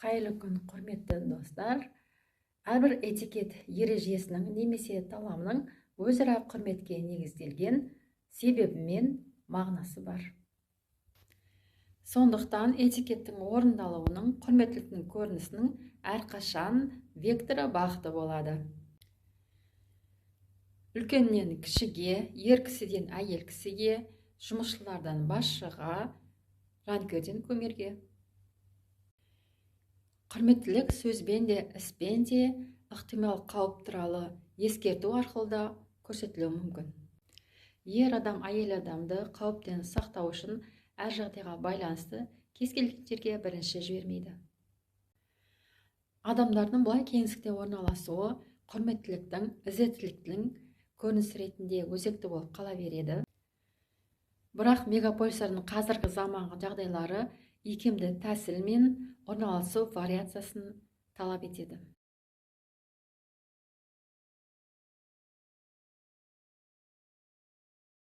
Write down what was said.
Қайырлы күн, құрметті достар. Әрбір этикет ережесінің немесе талабының өзара құрметке негізделген себебі мен мағынасы бар. Сондықтан этикеттің орындалуының құрметтіліктің көрінісінің әрқашан векторы бағыты болады. Үлкеннен кішіге, ер кісіден әйел кісіге, жұмысшылардан басшыға, жанкүйерден көмерге. Құрметтілік сөзбен де, іспен де, ықтимал қауіп туралы ескерту арқылы да көрсетілуі мүмкін. Ер адам әйел адамды қауіптен сақтау үшін әр жағдайға байланысты кез келген жерге бірінші жібермейді. Адамдардың бұлай кеңістікте орналасуы құрметтіліктің, ізеттіліктің көрінісі ретінде өзекті болып қала береді. Бірақ мегаполистердің қазіргі заманғы жағдайлары икемді тәсіл мен орналасу вариациясын талап етеді.